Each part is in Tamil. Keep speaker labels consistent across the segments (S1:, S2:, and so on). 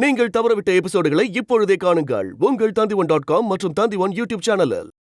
S1: நீங்கள் தவறவிட்ட எபிசோடுகளை இப்பொழுதே காணுங்கள் உங்கள் Tandivan.com மற்றும் Tandivan யூடியூப் சேனலில்.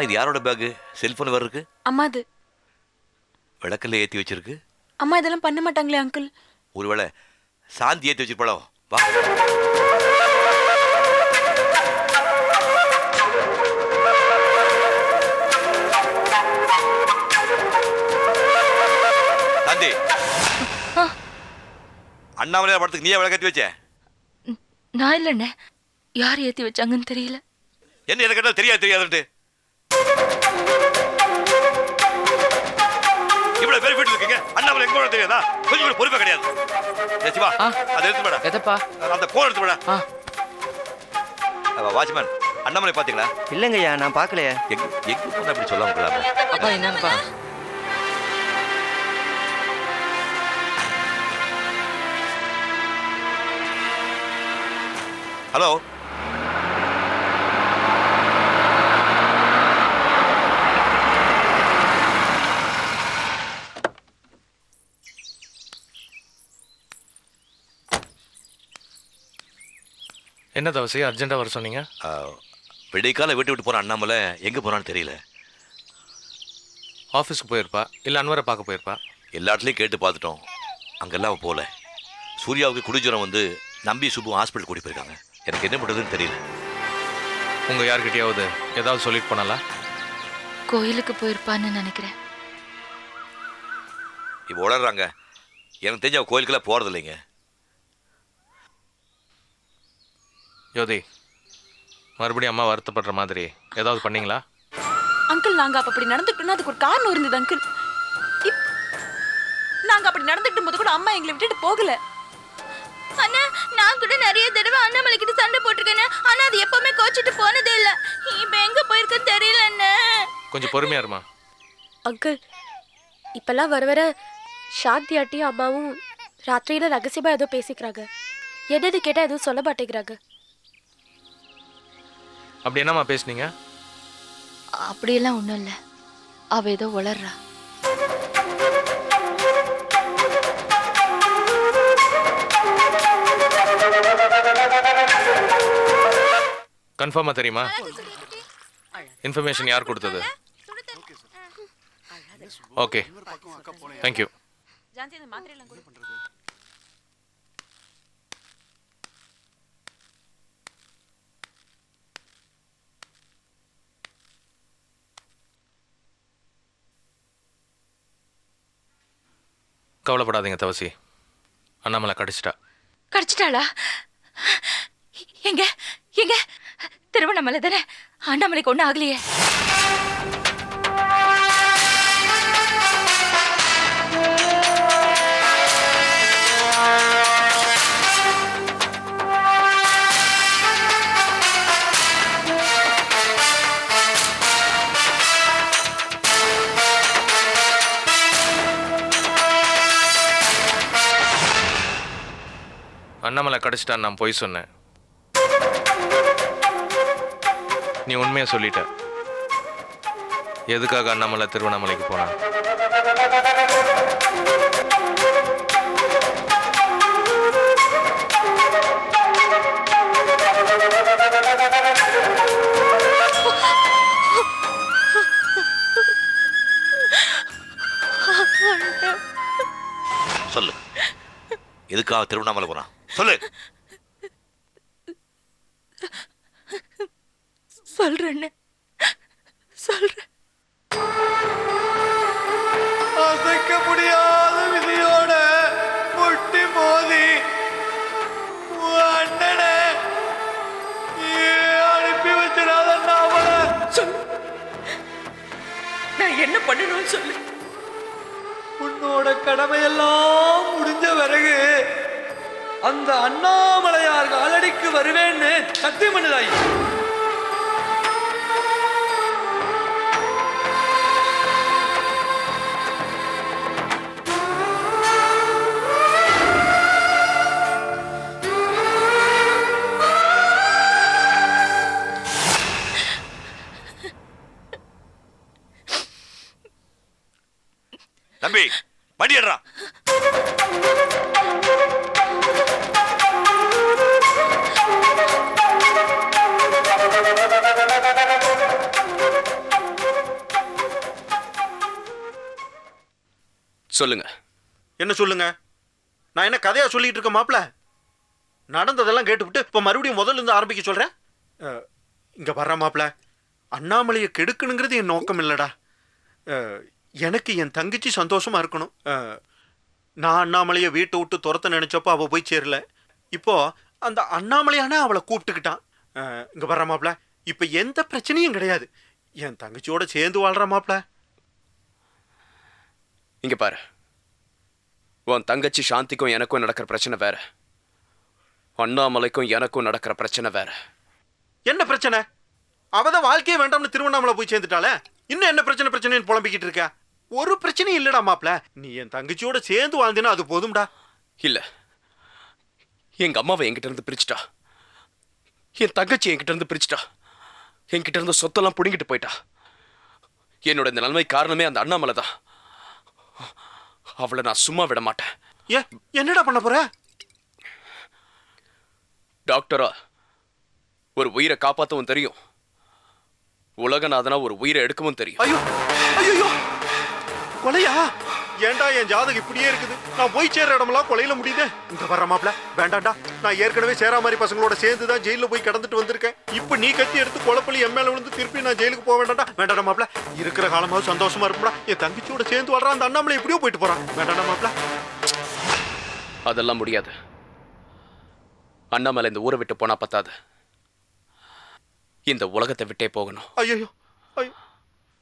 S2: இது யாரோட பேக்? செல்போன் வேற இருக்கு.
S3: அம்மாது.
S2: விளக்கல்ல ஏத்தி வச்சிருக்கு.
S3: அம்மா இதெல்லாம் பண்ண மாட்டாங்களே அங்கிள்.
S2: ஒருவேளை சாந்தி ஏத்தி வச்சிருப்பாளோ? வா. சாந்தி, அண்ணாமலையார் படத்துக்கு நீயே விளக்கேத்தி வச்ச?
S3: நான் இல்லண்ணே, யார் ஏத்தி வச்சாங்கன்னு தெரியல.
S2: என்ன எனக்கு கேட்டால் தெரியாதுன்ட்டு இவ்வளவு பேர் வீட்டுல இருக்கீங்க, அண்ணாமலை எங்க போன தெரியாதா? கொஞ்சம் கூட பொறுப்பே கிடையாது. சிவா, அதை எடுத்து மேடம்.
S4: எதப்பா?
S2: அந்த போன் எடுத்து மேடம். வாட்ச்மேன், அண்ணாமலை பாத்தீங்களா?
S4: இல்லங்கய்யா, நான் பார்க்கலையே.
S2: எங்க போன அப்படி சொல்லாம
S4: அப்பா என்னப்பா?
S2: ஹலோ,
S5: என்ன தவசி அர்ஜென்ட்டாக வர சொன்னீங்க?
S2: விடைக்கால வீட்டு விட்டு போகிற அண்ணாமலை எங்கே போகிறான்னு தெரியல.
S5: ஆஃபீஸ்க்கு போயிருப்பா, இல்லை அன்வரை பார்க்க போயிருப்பா.
S2: எல்லா இடத்துலையும் கேட்டு பார்த்துட்டோம், அங்கெல்லாம் போகல. சூர்யாவுக்கு குடிஜுரம் வந்து நம்பி சுப்பு ஹாஸ்பிட்டல் கூட்டி போயிருக்காங்க. எனக்கு என்ன பண்ணுறதுன்னு தெரியல.
S5: உங்கள் யார்கிட்டயாவது ஏதாவது சொல்லிட்டு போனாலா?
S3: கோயிலுக்கு போயிருப்பான்னு நினைக்கிறேன்.
S2: இப்போ உளறாங்க. எனக்கு தெரிஞ்ச கோயிலுக்கெல்லாம் போகிறது இல்லைங்க.
S5: யோதி, மறுபடியும் அம்மா வருத்தப்படுற மாதிரி ஏதாவது பண்ணீங்களா?
S3: அங்கிள், நாங்க அப்படி நடந்துக்கிட்டோம்னா அதுக்கு ஒரு காரணம் இருந்தது அங்கிள். நாங்க அப்படி நடந்துக்கிட்ட போது கூட அம்மா எங்களை விட்டுட்டு போகல.
S6: அண்ணா, நான் கூட நிறைய தடவை அண்ணாமலை கிட்ட சண்டை போட்டிருக்கேன். ஆனா அது எப்பவுமே கோச்சிட்டு போனதே இல்ல. இப்ப எங்க போயிருக்குன்னு தெரியல அண்ணா.
S5: கொஞ்சம் பொறுமையா இருமா.
S7: அங்கிள், இப்பெல்லாம் வர வர சாந்தி ஆட்டியும் அம்மாவும் ராத்திரியில ரகசியமா ஏதோ பேசிக்கிறாங்க. என்னது கேட்டா எதுவும் சொல்ல மாட்டேங்கிறாங்க.
S5: அப்படி என்னம்மா பேசுனீங்க?
S3: அப்படியெல்லாம் ஒன்றும் இல்லை, அவ ஏதோ வளர்றா.
S5: கன்ஃபார்மா தெரியுமா? இன்ஃபர்மேஷன் யார் கொடுத்தது? Okay, thank you. கவலைப்படாதீங்க தவசி, அண்ணாமலை
S3: கடிச்சிட்டாளா? எங்க எங்க? திருவண்ணாமலை தானே, அண்ணாமலைக்கு ஒன்றும் ஆகலையே.
S5: அண்ணாமலை கடிச்சிட்டான்னு நான் போய் சொன்னேன். நீ உண்மையை சொல்லிட்ட. எதுக்காக அண்ணாமலை திருவண்ணாமலைக்கு போனா?
S2: சொல்லு, எதுக்காக திருவண்ணாமலை போனா? சொல்லு.
S3: சொல்றேன்னு சொல்றேன்.
S4: அசைக்க முடியாத விதியோட முட்டி மோதி அண்ணனை அனுப்பி வச்சிடாத அண்ணாமலை.
S3: நான் என்ன பண்ணணும்னு சொல்லு.
S4: உன்னோட கடமையெல்லாம் முடிஞ்ச பிறகு அந்த அண்ணாமலையார் காலடிக்கு வருவேன்னு சத்தியம் பண்ணுதாய்.
S2: தம்பி வண்டி ஏறா.
S8: சொல்லுங்க.
S9: என்ன சொல்லுங்க? நான் என்ன கதையா சொல்லிட்டு இருக்க மாப்ள? நடந்ததெல்லாம் கேட்டுவிட்டு இப்ப மறுபடியும் முதல்ல இருந்து ஆரம்பிக்க சொல்றேன். இங்க வர்ற மாப்ள, அண்ணாமலையை கெடுக்கணுங்கிறது என் நோக்கம் இல்லடா. எனக்கு என் தங்கச்சி சந்தோஷமா இருக்கணும். நான் அண்ணாமலையை வீட்டை விட்டு துரத்த நினைச்சப்போ அவள் போய் சேரல. இப்போ அந்த அண்ணாமலையான அவளை கூப்பிட்டுக்கிட்டான். இங்க வர்ற மாப்ள, இப்ப எந்த பிரச்சனையும் கிடையாது. என் தங்கச்சியோட சேர்ந்து வாழ்ற மாப்ள.
S8: இங்க பாரு, உன் தங்கச்சி சாந்திக்கும் எனக்கும் நடக்கிற பிரச்சனை வேற, அண்ணாமலைக்கும் எனக்கும் நடக்கிற பிரச்சனை வேற.
S9: என்ன பிரச்சனை? அவதான் வாழ்க்கையே வேண்டாம்னு திருவண்ணாமலை போய் சேர்ந்துட்டாளே. இன்னும் என்ன பிரச்சனைன்னு புலம்பிக்கிட்டு இருக்க? ஒரு பிரச்சனையும் இல்லடா மாப்ள. நீ என் தங்கச்சியோட சேர்ந்து வாழ்ந்தினா அது போதும்டா.
S8: இல்ல, எங்க அம்மாவை என்கிட்ட இருந்து பிரிச்சுட்டா, என் தங்கச்சி என்கிட்ட இருந்து பிரிச்சுட்டா, என்கிட்ட இருந்து சொத்தெல்லாம் புடுங்கிட்டு போயிட்டா. என்னோட இந்த நன்மை காரணமே அந்த அண்ணாமலை தான். அவளை நான் சும்மா விட மாட்டேன்.
S9: என்னடா பண்ண போற?
S8: டாக்டரா ஒரு உயிரை காப்பாற்றவும் தெரியும், உலகநாதனா ஒரு உயிரை எடுக்கவும் தெரியும்.
S9: ஐயோ ஐயோ, கொலையா? ஏன்டா என் ஜாதகம் இப்படியே இருக்குது? நான் போய் சேர இடமெல்லாம் கொலையில முடியுது. இங்க வர்ற மாப்ள, வேண்டாண்டா. நான் ஏற்கனவே சேரா மாதிரி பசங்களோட சேர்ந்து தான் ஜெயில போய் கிடந்துட்டு வந்திருக்கேன். இப்ப நீ கத்தி எடுத்து கொலப்பள்ளி என் மேல விழுந்து திருப்பி நான் ஜெயிலுக்கு போக வேண்டாண்டா. வேண்டாடா மாப்ள, இருக்கிற காலமாவது சந்தோஷமா இருக்கும்டா. என் தங்கச்சியோட சேர்ந்து வர்றான் அந்த அண்ணாமலை எப்படியோ போயிட்டு போறான். வேண்டாண்டா மாப்ள.
S8: அதெல்லாம் முடியாது. அண்ணாமலை இந்த ஊரை விட்டு போனா பத்தாது, இந்த உலகத்தை விட்டே போகணும்.
S9: ஐயோ,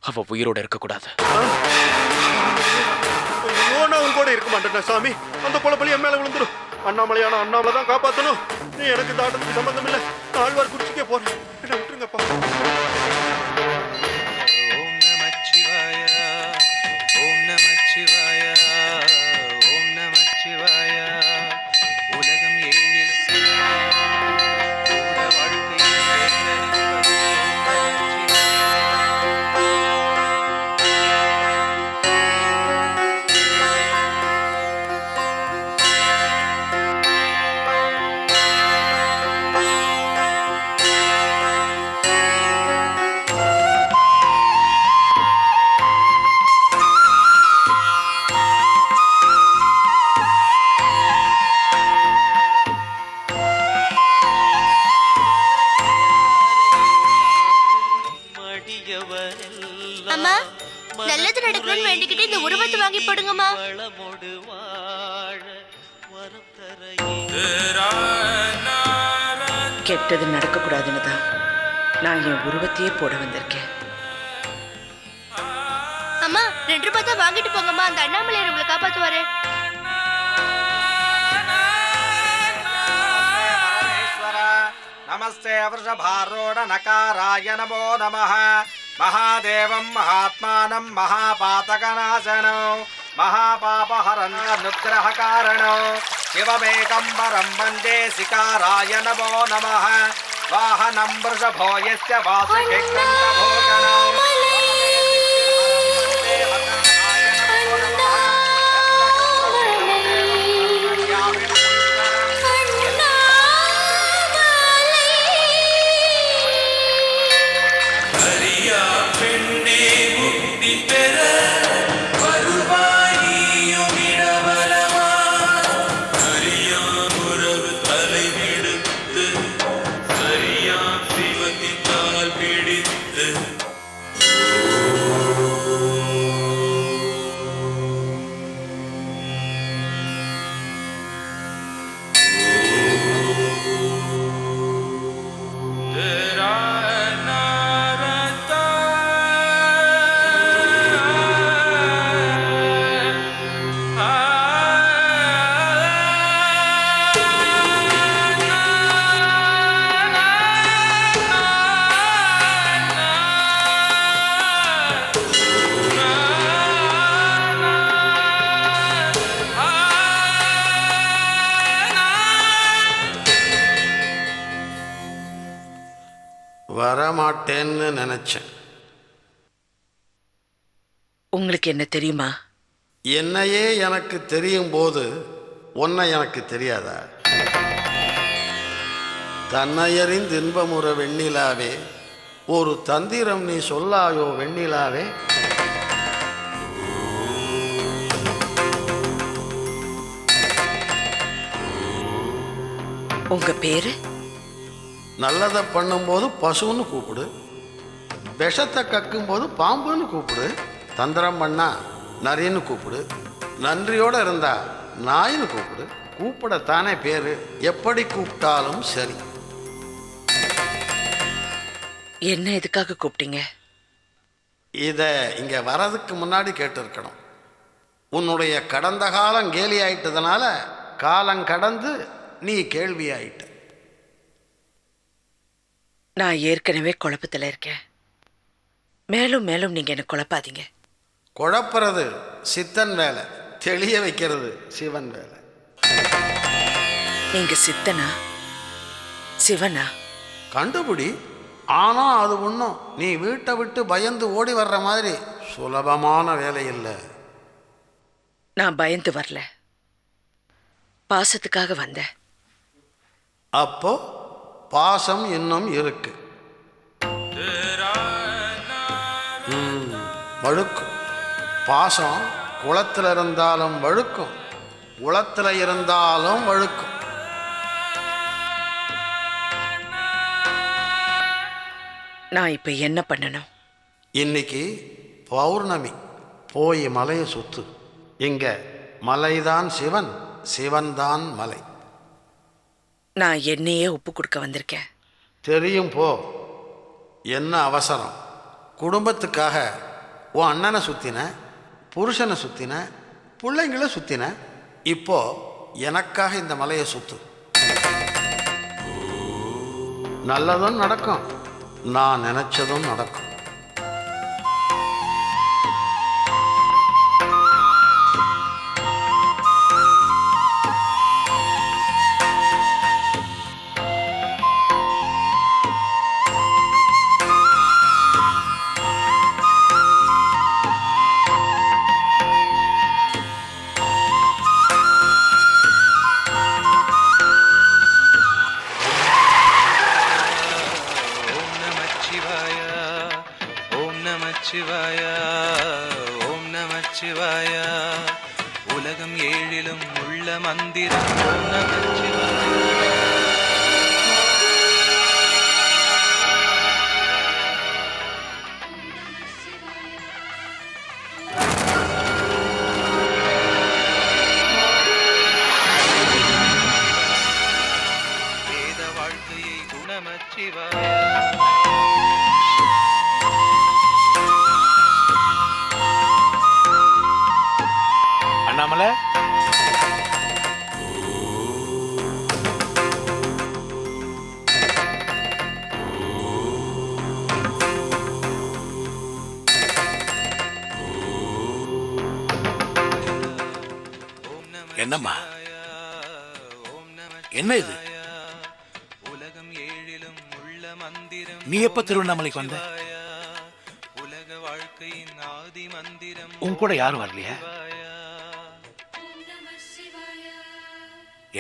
S8: அவ உயிரோட இருக்கக்கூடாது.
S9: ஐயோ, நான் உன் கூட இருக்க மாட்டேன் சாமி. அந்த கொலப்பள்ளி என் மேல விழுந்துடும். அண்ணாமலையான அண்ணாமலை தான் காப்பாற்றணும். நீ எனக்கு இந்த ஆட்டத்துக்கு சம்பந்தம் இல்லை. நான் ஆழ்வார் குறிச்சிக்கே போறேன். என்ன விட்டுருங்கப்பா.
S10: ஓம் நமச்சிவாய, ஓம் நமச்சிவாய, ஓம் நமச்சிவாய. உலகம் ஏழில் வாழ்க்கையில் தேர்ந்தெடுப்பது ஓம்
S6: அம்மா, நல்லது நடக்கணும்னு வேண்டிக்கிட்டு இந்த உருவத்தை வாங்கி போடுங்கம்மா.
S11: கெட்டது நடக்கக்கூடாதுன்னு தான் நான் என் உருவத்தையே போட வந்திருக்கேன்.
S6: அம்மா, 2 ரூபாய் தான் வாங்கிட்டு போங்கம்மா. அந்த அண்ணாமலையை நம்மளை காப்பாத்துவாரு.
S12: நமஸ்தே வృషభారూఢ நகாராய நமோ நமः. மகாதேவம் மகாத்மானம் மகாபாதகநாசனோ மகாபாபஹரன் அனுக்கிரககாரணோ சிவமேகம்பரம் வந்தே சிகாராய நமோ நமः. வாஹனம் வృషభோ யஸ்ய வாசுகிக்ரந்தபோஜனோ
S13: வரமாட்டேன்னு நினைச்சேன்.
S11: உங்களுக்கு என்ன தெரியுமா?
S13: என்னையே எனக்கு தெரியும் போது உன்னை எனக்கு தெரியாதா? தன்னையறிந்து இன்பமுற வெண்ணிலாவே, ஒரு தந்திரம் நீ சொல்லாயோ வெண்ணிலாவே.
S11: உங்க பேரு?
S13: நல்லதை பண்ணும்போது பசுன்னு கூப்பிடு, விஷத்தை கக்கும்போது பாம்புன்னு கூப்பிடு, தந்திரம் பண்ணா நரின்னு கூப்பிடு, நன்றியோடு இருந்தா நாயின்னு கூப்பிடு, கூப்பிடத்தானே பேரு, எப்படி கூப்பிட்டாலும் சரி.
S11: என்ன எதுக்காக கூப்பிட்டீங்க?
S13: இதை இங்கே வரதுக்கு முன்னாடி கேட்டிருக்கணும். உன்னுடைய கடந்த காலம் கேலி ஆயிட்டதுனால காலம் கடந்து நீ கேள்வி ஆயிட்ட.
S11: நான் ஏற்கனவே குழப்பத்தில் இருக்கேன். மேலும் மேலும் நீங்க என்ன குழப்பாதீங்க.
S13: குழப்புறது சித்தன் வேலை, தெளிய வைக்கிறது சிவன் வேலை.
S11: நீங்க சித்தனா சிவனா?
S13: கண்டுபிடி. ஆனால் அது ஒன்றும் நீ வீட்டை விட்டு பயந்து ஓடி வர்ற மாதிரி சுலபமான வேலை இல்லை.
S11: நான் பயந்து வரல, பாசத்துக்காக வந்தேன்.
S13: அப்போ பாசம் இன்னும் இருக்கு. வழுக்கும் பாசம். குளத்தில் இருந்தாலும் வழுக்கும், குளத்தில் இருந்தாலும் வழுக்கும்.
S11: நான் இப்ப என்ன பண்ணணும்?
S13: இன்னைக்கு பௌர்ணமி, போய் மலையை சுத்து. இங்க மலைதான் சிவன், சிவன்தான் மலை.
S11: நான் என்னையே ஒப்பு கொடுக்க வந்திருக்கேன்.
S13: தெரியும் போ. என்ன அவசரம்? குடும்பத்துக்காக உன் அண்ணனை சுத்தின, புருஷனை சுத்தின, பிள்ளைங்களை சுத்தின. இப்போ எனக்காக இந்த மலையை சுத்து. நல்லதும் நடக்கும், நான் நினைச்சதும் நடக்கும்.
S10: சிவாய ஓம் நமச்சிவாய. உலகம் ஏழிலும் உள்ள மந்திரம் ஓம் நமச்சிவாய. வேத வாழ்க்கையை குணமச்சிவாய.
S14: அண்ணாமலை, என்னம்மா என்ன இது?
S10: உலகம் ஏழிலும் உள்ள மந்திரம்.
S14: நீ எப்ப திருவண்ணாமலைக்கு வந்த?
S10: உலக வாழ்க்கையின் ஆதி மந்திரம்.
S14: உன் கூட யாரும் வரலையா?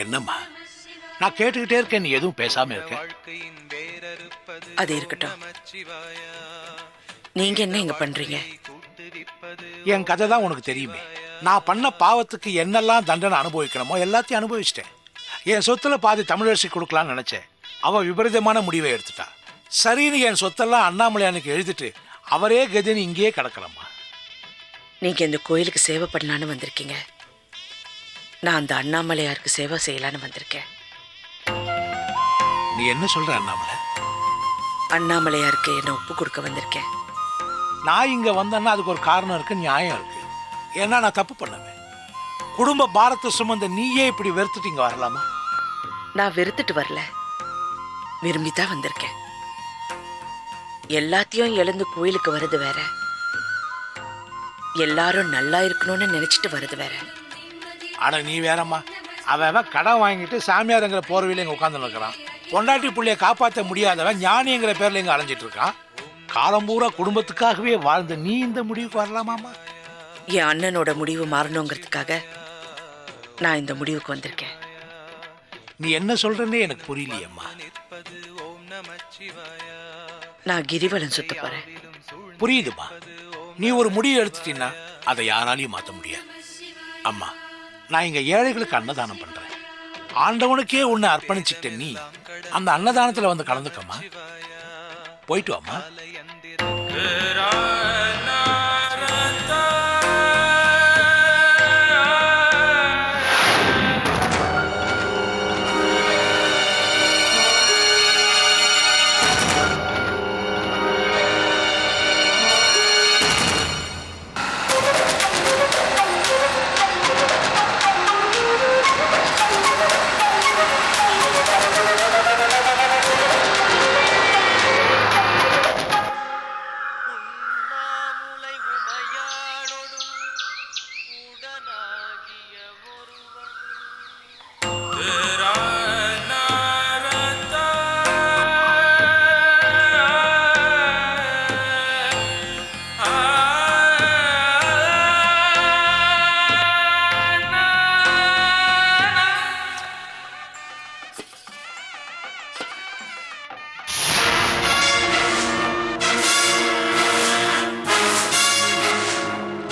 S14: என்னம்மா நான் கேட்டுக்கிட்டே இருக்கேன், நீ எதுவும் பேசாம இருக்க.
S11: அது இருக்கட்டும். நீங்க என்ன இங்க பண்றீங்க?
S14: என் கதை தான் உனக்கு தெரியுமே. நான் பண்ண பாவத்துக்கு என்னெல்லாம் தண்டனை அனுபவிக்கணுமோ எல்லாத்தையும் அனுபவிச்சிட்டேன். என் சொத்துல பாதி தமிழரசி கொடுக்கலான்னு நினைச்சேன். அவ விபரீதமான முடிவை எடுத்துட்டா. சரின்னு என் சொத்தெல்லாம் அண்ணாமலையானுக்கு எழுதிட்டு அவரே கதின்னு இங்கேயே கிடக்கலாமா?
S11: நீங்க இந்த கோயிலுக்கு சேவை பண்ணலான்னு வந்திருக்கீங்க. நான் அந்த அண்ணாமலையாருக்கு சேவை செய்யலான்னு வந்திருக்கேன்.
S14: நீ என்ன சொல்ற அண்ணாமலை?
S11: அண்ணாமலையாருக்கு என்ன ஒப்பு கொடுக்க வந்திருக்கேன்.
S14: நான் இங்க வந்தேன்னா அதுக்கு ஒரு காரணம் இருக்கு, நியாயம் இருக்கு. ஏன்னா நான் தப்பு பண்ணுவேன். குடும்ப பாரத்தை சுமந்த நீயே இப்படி வெறுத்துட்டு இங்க வரலாமா?
S11: நான் வெறுத்துட்டு வரல, விரும்பித்தான் வந்திருக்கேன். எல்லாத்தையும் இழந்து கோயிலுக்கு வருது வேற, எல்லாரும் நல்லா இருக்கணும்னு நினைச்சிட்டு வருது வேற.
S14: ஆனா நீ வேறம்மா. அவன் கடன் வாங்கிட்டு சாமியாருங்கிற போர்வையில இங்க உட்கார்ந்து இருக்கிறான். பொண்டாட்டி புள்ளைய காப்பாற்ற முடியாதவன் ஞானிங்கிற பேர்ல இங்க அலைஞ்சிட்டு இருக்கான். காலம் பூரா குடும்பத்துக்காகவே வாழ்ந்த நீ இந்த முடிவுக்கு வரலாமாமா?
S11: என் அண்ணனோட முடிவு மாறணுங்கிறதுக்காக நான் இந்த முடிவுக்கு வந்திருக்கேன்.
S14: நீ என்ன சொல்றேன்னே எனக்கு புரியலையம்மா.
S11: நான் கிரிவலம் சுத்த போறேன்.
S14: புரியுதுமா. நீ ஒரு முடிவு எடுத்துட்டீன்னா அதை யாராலையும் மாற்ற முடியாது. அம்மா, நான் இங்க ஏழைகளுக்கு அன்னதானம் பண்றேன். ஆண்டவனுக்கே உன்னை அர்ப்பணிச்சுக்கிட்ட நீ அந்த அன்னதானத்துல வந்து கலந்துக்கம்மா. போயிட்டு வாம்மா.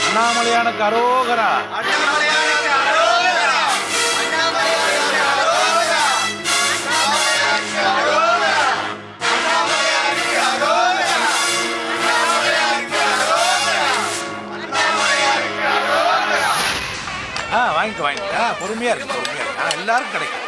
S14: அண்ணாமலையானுக்கு அரோகரா. வாங்கிக்க பொறுமையா இருக்கு, பொறுமையா இருக்கு. எல்லாரும் கிடைக்கும்.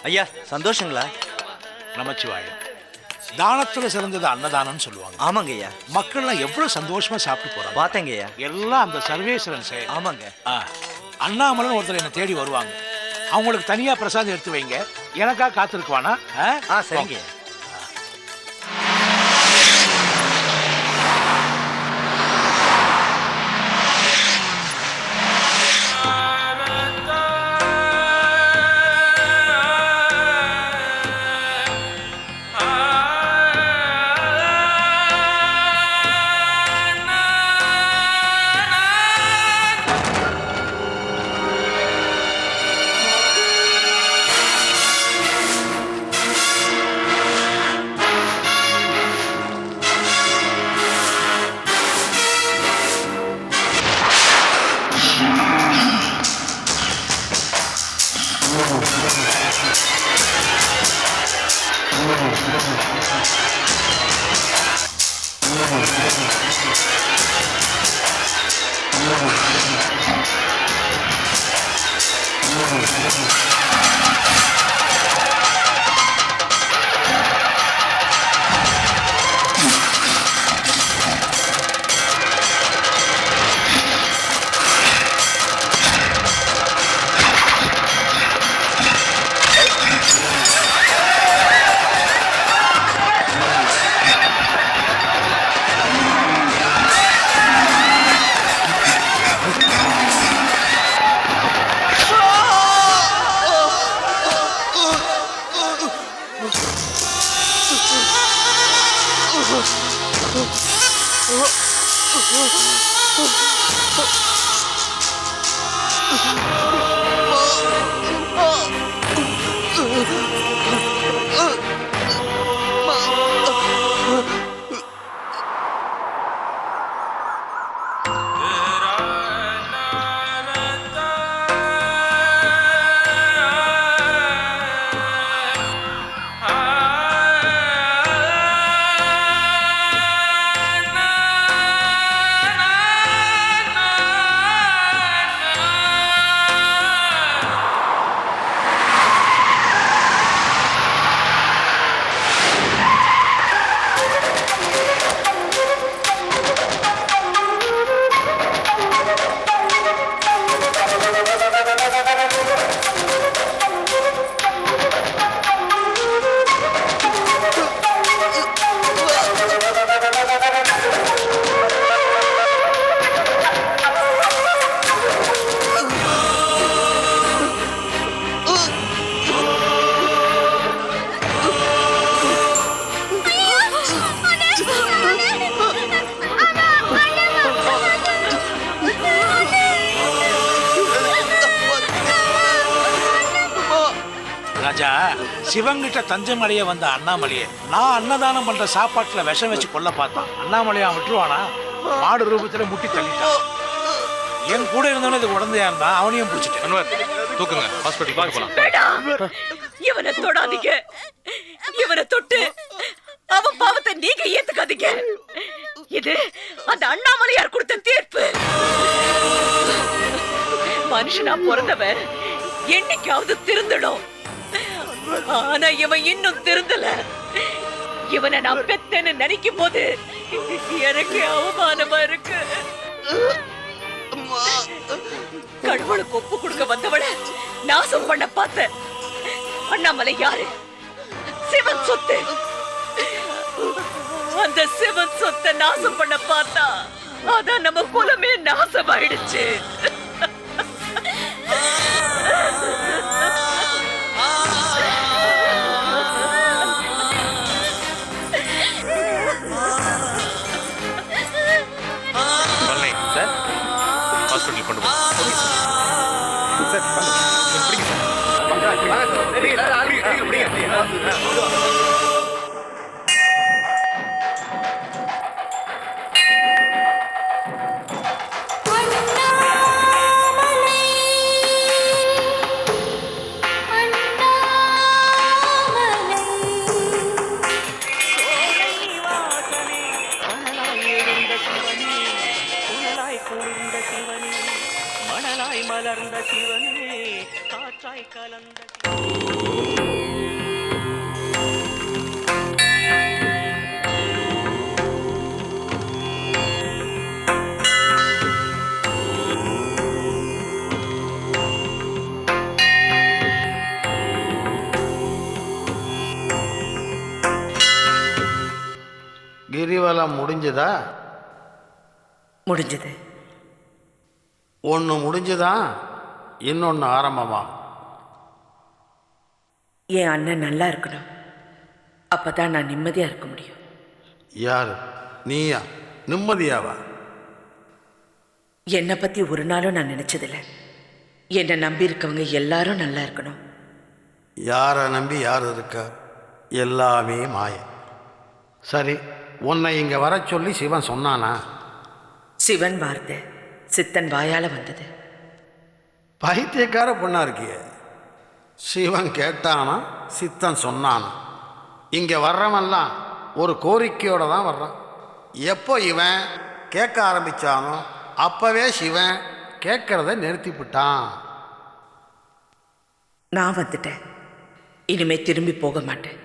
S15: ஐயா சந்தோஷங்களா?
S14: நமச்சிவாயம். தானத்துல சிறந்தது அன்னதானம்னு சொல்லுவாங்க.
S15: ஆமாங்க ஐயா.
S14: மக்கள்லாம் எவ்வளவு சந்தோஷமா சாப்பிட்டு போறாங்க
S15: பார்த்தேங்க ஐயா.
S14: எல்லாம் அந்த சர்வேஸ்வரன் செயல்.
S15: ஆமாங்க.
S14: அண்ணாமலன் ஒருத்தர் என்னை தேடி வருவாங்க. அவங்களுக்கு தனியா பிரசாதம் எடுத்து வைங்க. எனக்கா காத்திருக்குவானா?
S15: சரிங்க.
S14: ராஜா, சிவங்கிட்ட தஞ்சம் அடைய வந்த அண்ணாமலையை நான் அன்னதானம் பண்ற சாப்பாட்டுல விஷம் வச்சு கொல்ல பார்த்தான். அண்ணாமலையா விட்டுருவானா? மாடு ரூபத்துல முட்டி தள்ளிட்டான். என் கூட இருந்தவன இது உடந்தையா இருந்தா அவனையும் பிடிச்சிட்டேன்.
S5: தூக்குங்க, ஹாஸ்பிட்டல் போலாம்.
S11: இவனை தொடாதீங்க. இவனை தொட்டு அவன் பாவத்தை நீங்க ஏத்துக்காதீங்க. இது அந்த அண்ணாமலையார் கொடுத்த தீர்ப்பு. மனுஷனா பிறந்தவன் என்னைக்காவது திருந்தணும். ஆனா இவன் இன்னும் திருந்தல. இவனை நான் பெத்தேன்னு நினைக்கும் போது எனக்கு அவமானமா இருக்கு. கடவுளுக்கு ஒப்பு கொடுக்க வந்தவள நாசம் பண்ண பார்த்த அண்ணாமலை யாரு? சிவன் சொத்து. அந்த சிவன் சொத்தை நாசம் பண்ண பார்த்தா அதான் நம்ம குலமே நாசமாயிடுச்சு.
S5: சார், ஹாஸ்பிட்டல் கொண்டு போ.
S10: மலர்ந்த சிவனே, காற்றாய் கலந்த
S13: கிரிவலம் முடிஞ்சதா?
S11: முடிஞ்சது.
S13: ஒன்று முடிஞ்சுதா, இன்னொன்று ஆரம்பமா?
S11: என் அண்ணன் நல்லா இருக்கணும். அப்பதான் நான் நிம்மதியா இருக்க முடியும்.
S13: யாரு? நீயா? நிம்மதியாவா?
S11: என்னை பத்தி ஒரு நாளும் நான் நினைச்சதில்லை. என்னை நம்பி இருக்கவங்க எல்லாரும் நல்லா இருக்கணும்.
S13: யாரை நம்பி யார் இருக்கா? எல்லாமே மாய. சரி, உன்னை இங்க வர சொல்லி சிவன் சொன்னானா?
S11: சிவன் வார்த்தை சித்தன் வாயால வந்தது.
S13: பைத்தியக்கார பொண்ணா இருக்கிய. சிவன் கேட்டானா, சித்தன் சொன்னானா? இங்க வர்றவன்லாம் ஒரு கோரிக்கையோட தான் வர்றான். எப்போ இவன் கேட்க ஆரம்பிச்சானோ அப்பவே சிவன் கேட்கறத நிறுத்திவிட்டான்.
S11: நான் வந்துட்டேன். இனிமே திரும்பி போக மாட்டேன்.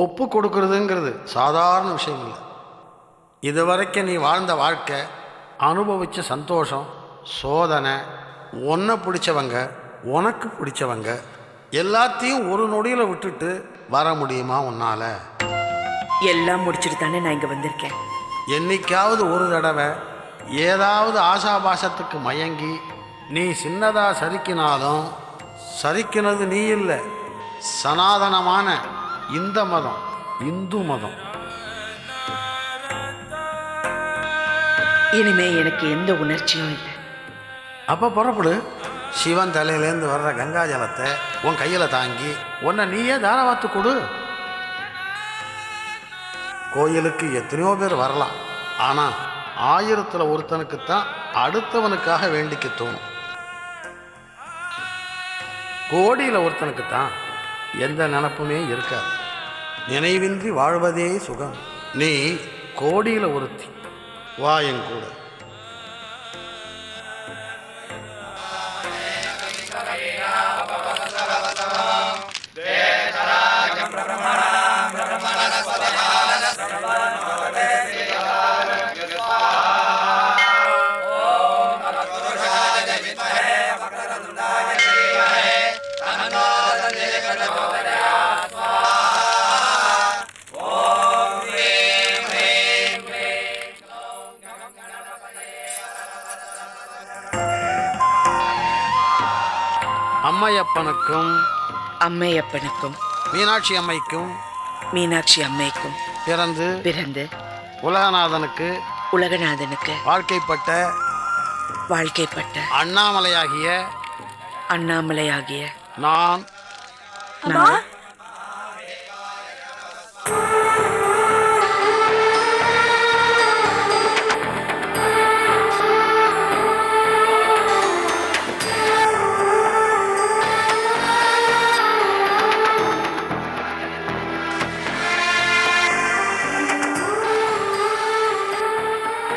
S13: ஒப்பு கொடுக்கறதுங்கிறது சாதாரண விஷயம் இல்லை. இதுவரைக்கும் நீ வாழ்ந்த வாழ்க்கை, அனுபவித்த சந்தோஷம், சோதனை, உன்னை பிடிச்சவங்க, உனக்கு பிடிச்சவங்க எல்லாத்தையும் ஒரு நொடியில் விட்டுட்டு வர முடியுமா உன்னால?
S11: எல்லாம் முடிச்சுட்டு தானே நான் இங்கே வந்திருக்கேன்.
S13: என்னைக்காவது ஒரு தடவை ஏதாவது ஆசாபாசத்துக்கு மயங்கி நீ சின்னதாக சரிக்கினாலும் சரிக்கினது நீ இல்லை, சனாதனமான இந்த மதம், இந்து மதம்.
S11: இனிமே எனக்கு எந்த உணர்ச்சியும் இல்லை.
S13: அப்போ புறப்படு. சிவன் தலையிலேருந்து வர்ற கங்கா ஜலத்தை உன் கையில் தாங்கி உன்னை நீயே தாராவாத்து கொடு. கோயிலுக்கு எத்தனையோ பேர் வரலாம், ஆனால் 1000ல் ஒருத்தனுக்குத்தான் அடுத்தவனுக்காக வேண்டிக்க தோணும். கோடியில் ஒருத்தனுக்குத்தான் எந்த நினப்புமே இருக்காது. நினைவின்றி வாழ்வதே சுகம். நீ கோடியில் ஒருத்தி. வாயன் கூட. அம்மையப்பனுக்கும்
S11: அம்மையப்பனுக்கும்
S13: மீனாட்சி அம்மைக்கும்
S11: மீனாட்சி அம்மைக்கும்
S13: பிறந்து
S11: பிறந்து
S13: உலகநாதனுக்கு
S11: உலகநாதனுக்கு
S13: வாழ்க்கைப்பட்ட அண்ணாமலையாகிய
S11: அண்ணாமலையாகிய
S13: நான்
S11: நான்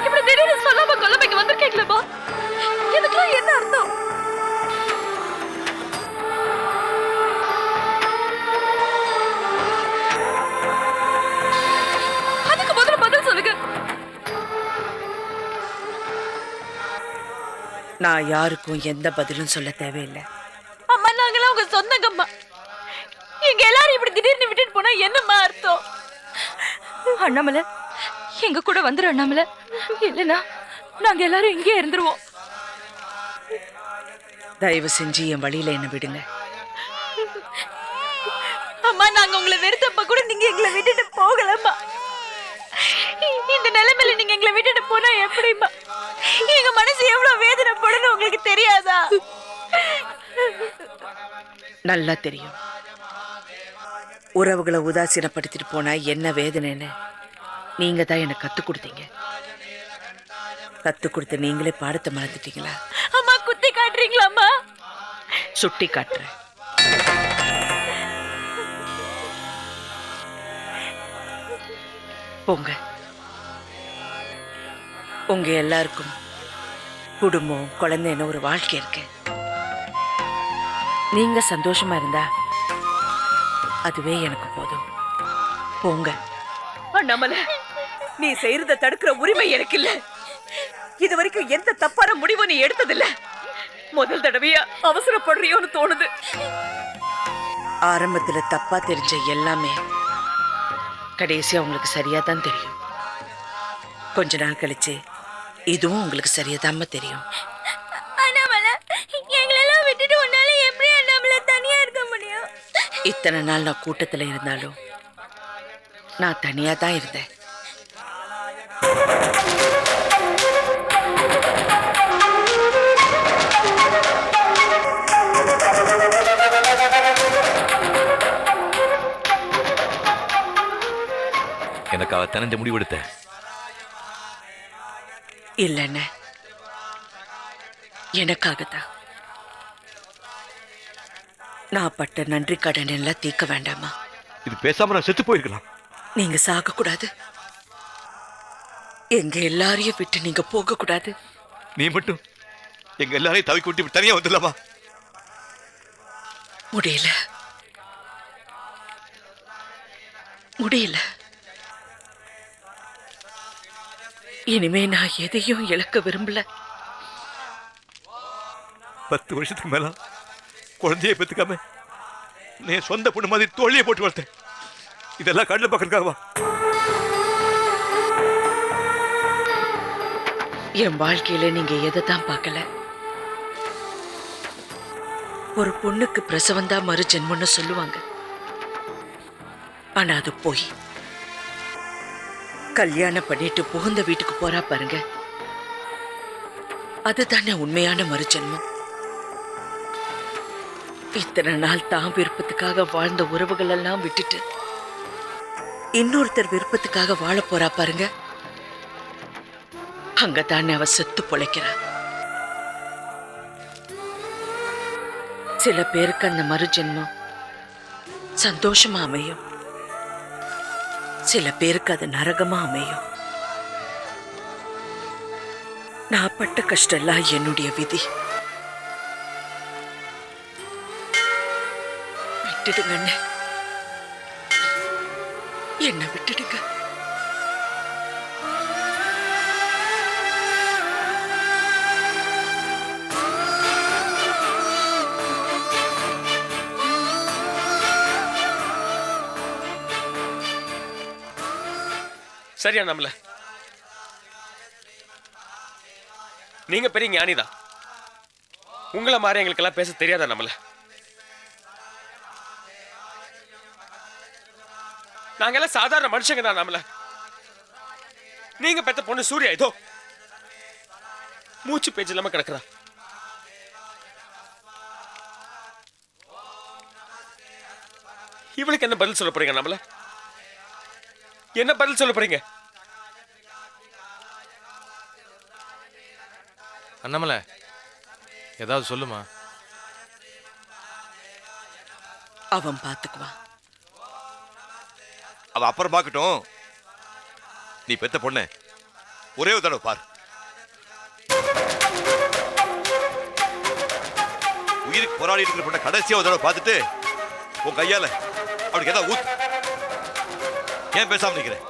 S7: இப்படி திடீர்னு சொல்லாம கொல்லமைக்கு வந்திருக்கீங்களேப்பா, இதுக்கெல்லாம் என்ன அர்த்தம்? அதுக்கு முதல்ல பதில் சொல்லுங்க.
S11: நான் யாருக்கும் எந்த பதிலும் சொல்ல தேவையில்லை.
S7: அம்மா, நாங்களாம் உங்க சொந்தங்கம்மா. எங்க எல்லாரும் இப்படி திடீர்னு விட்டுட்டு போனா என்னம்மா அர்த்தம்? அண்ணாமலை, எங்க கூட வந்துரு அண்ணாமலை. இல்லைன்னா நாங்க எல்லாரும் இங்கே இருந்துருவோம்.
S11: தயவு செஞ்சு என் வழியில என்ன விடுங்க.
S7: அம்மா, நாங்க உங்களை வெறுத்தப்ப கூட நீங்க எங்களை விட்டுட்டு போகலம்மா. இந்த நிலைமையில நீங்க எங்களை விட்டுட்டு போனா எப்படிம்மா? எங்க மனசு எவ்வளவு வேதனைப்படும் உங்களுக்கு தெரியாதா?
S11: நல்லா தெரியும். உறவுகளை உதாசீனப்படுத்திட்டு போனா என்ன வேதனைன்னு நீங்க தான் எனக்கு கத்து கொடுத்தீங்க. கத்து கொடுத்த நீங்களே பாடத்தை மறந்துட்டீங்களா?
S7: அம்மா, குத்தி காட்டுறீங்களாம்மா?
S11: சுட்டி காட்டுறேன். போங்க. உங்க எல்லாருக்கும் குடும்பம், குழந்தைன்னு ஒரு வாழ்க்கை இருக்கு. நீங்க சந்தோஷமா இருந்தா அதுவே எனக்கு போதும். போங்க.
S16: அண்ணாமலை, நீ செய்யறத தடுக்கிற உரிமை எனக்கு இல்ல. இது வரைக்கும் எந்த தப்பான முடிவும் நீ எடுத்ததில்ல. முதல் தடவையா அவசரப்படுறியோன்னு தோணுது.
S11: ஆரம்பத்துல தப்பா தெரிஞ்ச எல்லாமே கடைசியா உங்களுக்கு சரியா தான் தெரியும். கொஞ்ச நாள் கழிச்சு இதுவும் உங்களுக்கு சரியாதாம தெரியும்.
S6: அண்ணாமலை, எங்களெல்லாம் விட்டுட்டு உன்னால எப்படி அண்ணாமலை தனியா இருக்க முடியும்?
S11: இத்தனை நாள் நான் கூட்டத்துல இருந்தாலும் நான் தனியா தான் இருந்தேன்.
S2: எனக்காக தனஞ்ச முடிவெடுத்த
S11: இல்லைன்னு எனக்காகத்தான். நான் பட்ட நன்றி கடன் எல்லாம் தீர்க்க வேண்டாமா?
S2: இது பேசாம நான் செத்து போயிருக்கலாம்.
S11: நீங்க சாக கூடாது. எங்க எல்லாரையும் விட்டு நீங்க போக கூடாது.
S2: நீ மட்டும் எங்க எல்லாரையும் தவிக்க விட்டு தனியா வந்துடலாமா?
S11: முடியல, முடியல. இனிமே நான் எதையும் இழக்க விரும்பல.
S2: 10 வருஷத்துக்கு மேல குழந்தைய பெத்துக்காம நீ சொந்த பொண்ணு மாதிரி தோழியை போட்டு வளர்த்தேன். இதெல்லாம் கண்ணில் பார்க்கறதுக்காகவா?
S11: என் வாழ்க்கையில நீங்க எதை தான் பார்க்கல. ஒரு பொண்ணுக்கு பிரசவம் தான் மறு ஜென்மம்னு சொல்லுவாங்க. ஆனா அது போய் கல்யாணம் பண்ணிட்டு புகுந்த வீட்டுக்கு போறா பாருங்க, அதுதானே உண்மையான மறுஜென்மம். இத்தனை நாள் தான் விருப்பத்துக்காக வாழ்ந்த உறவுகள் எல்லாம் விட்டுட்டு இன்னொருத்தர் விருப்பத்துக்காக வாழ போறா பாருங்க, அங்கதானே அவ செத்து பொழைக்கிறா. சில பேருக்கு அந்த மறுஜென்மம் சந்தோஷமா அமையும், சில பேருக்கு அது நரகமா அமையும். நான் பட்ட கஷ்டம் எல்லாம் என்னுடைய விதி. விட்டுடுங்க, என்ன விட்டுடுங்க.
S8: சரியா நம்மள நீங்க பெரிய ஞானிதான். உங்களை மாதிரி எங்களுக்கெல்லாம் பேச தெரியாதா நம்மள? நாங்கெல்லாம் சாதாரண மனுஷங்க தான் நம்மள. நீங்க பெத்த பொண்ணு சூர்யா இதோ மூச்சு பேச்சு இல்லாம கிடக்குறா.
S17: இவளுக்கு என்ன பதில் சொல்ல போறீங்க? நம்மள என்ன பதில் சொல்ல போறீங்க?
S5: அண்ணாமலை ஏதாவது சொல்லுமா.
S11: அவன் பார்த்துக்குவான்.
S2: அவ அப்புறம் பார்க்கட்டும். நீ பெத்த பொண்ணு ஒரே ஒரு தடவை பார். உயிருக்கு போராடி இருக்கிற பொண்ணை கடைசியா ஒரு தடவை பார்த்துட்டு உன் கையால அவனுக்கு ஏதாவது ஊத்து. ஏன் பேசாம நிக்கிறேன்?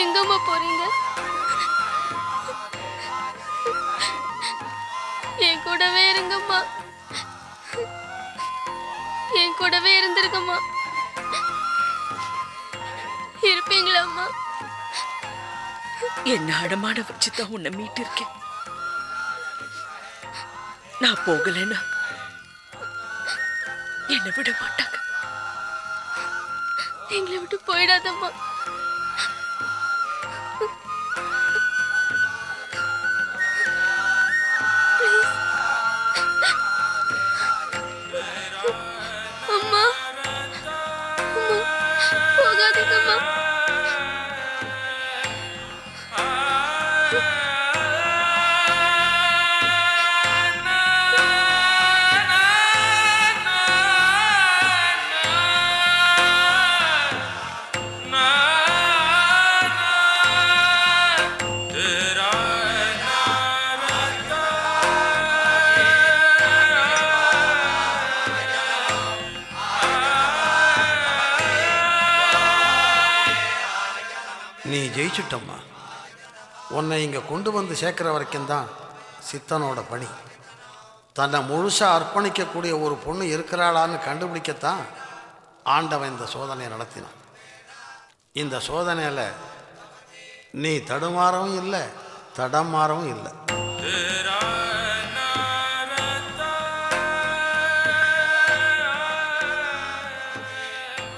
S6: எங்கம்மா போறீங்க? என் கூடவே இருங்கம்மா. என் கூடவே இருந்திருக்கம்மா. இருப்பீங்களாம்மா?
S11: என்ன அடமான வச்சுதான் உன்னை மீட்டு இருக்கேன். நான் போகலன்னா என்னை விட மாட்டாங்க.
S6: எங்களை விட்டு போயிடாதம்மா. அம்மா, போகாதீங்கம்மா.
S13: நீ ஜெயிச்சுட்டம்மா. உன்னை இங்கே கொண்டு வந்து சேர்க்குற வரைக்கும் தான் சித்தனோட பணி. தன்னை முழுசாக அர்ப்பணிக்கக்கூடிய ஒரு பொண்ணு இருக்கிறாளான்னு கண்டுபிடிக்கத்தான் ஆண்டவன் இந்த சோதனையை நடத்தினான். இந்த சோதனையில் நீ தடுமாறவும் இல்லை, தடமாறவும் இல்லை.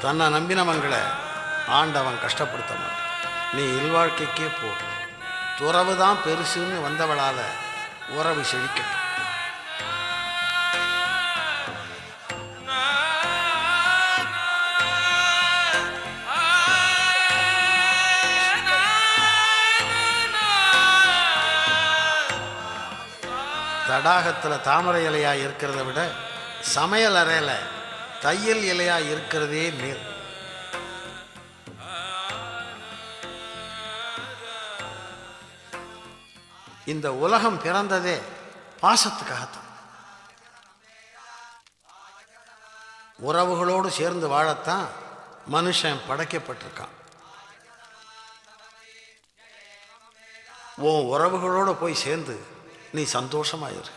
S13: தன்னை நம்பினவங்களை ஆண்டவன் கஷ்டப்படுத்த மாட்டான். நீ இல்வாழ்க்கைக்கே போ, துறவு தான் பெருசுன்னு வந்தவளால் உறவு செழிக்கட்டும். தடாகத்தில் தாமரை இலையாக இருக்கிறத விட சமையல் அறையில் தையல் இலையாக இருக்கிறதே மேல். இந்த உலகம் பிறந்ததே பாசத்துக்காகத்தான். உறவுகளோடு சேர்ந்து வாழத்தான் மனுஷன் படைக்கப்பட்டிருக்கான். உன் உறவுகளோடு போய் சேர்ந்து நீ சந்தோஷமாயிரு.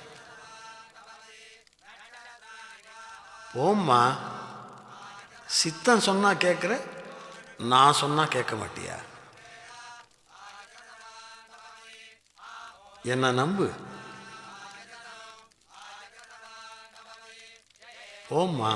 S13: போம்மா, சித்தன் சொன்னா கேட்குற, நான் சொன்னா கேட்க மாட்டியா? என்ன நம்பு. போம்மா.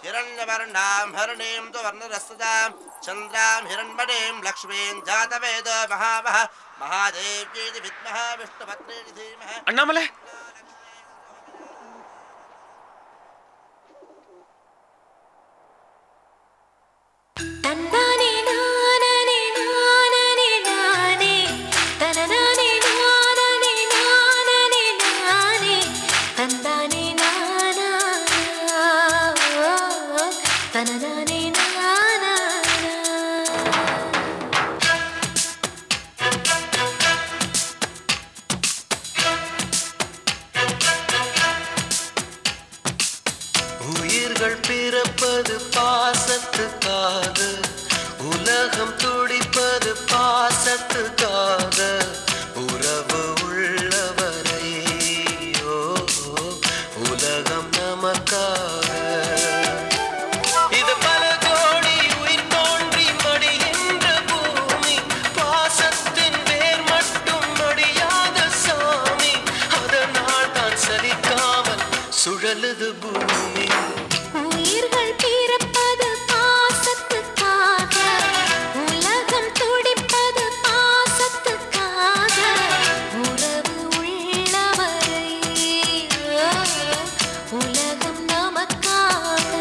S12: हिरण्यवर्णां हरिणीं तु वर्णरस्तदां चन्द्रां हिरण्मणीं लक्ष्मीं जातवेदो महावः महादेव्येति विद्मः विष्णुपत्नीति धीमहि.
S17: அண்ணாமலை,
S18: உயிர்கள் பிறப்பது பாசத்துக்காக, உலகம் துடிப்பது பாசத்துக்காக, உறவு உள்ளவரை உலகம் நமக்காக. இது பல கோடி உயிர் தோன்றி மடிகின்ற பூமி, பாசத்தின் வேர் மட்டும் மடியாத சாமி, அதனால் தான் சலிக்காமல் சுழலுது பூமி.
S6: உயிர்கள் பிறப்பது பாசத்துக்காக, உலகம் துடிப்பது பாசத்துக்காக, உறவு உள்ளவரை உலகம் நமக்காக.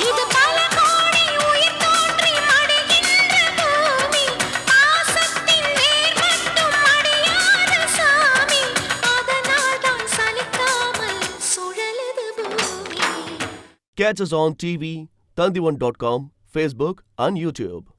S6: இது பல கோடி உயிர் தோன்றி மடிகின்ற பூமி, பாசத்தின் வேர் மட்டும் மடியாத சாமி, அதனால் தான் சலிக்காமல் சுழலுது பூமி.
S1: Catch us on TV, Tandivan.com, Facebook and YouTube.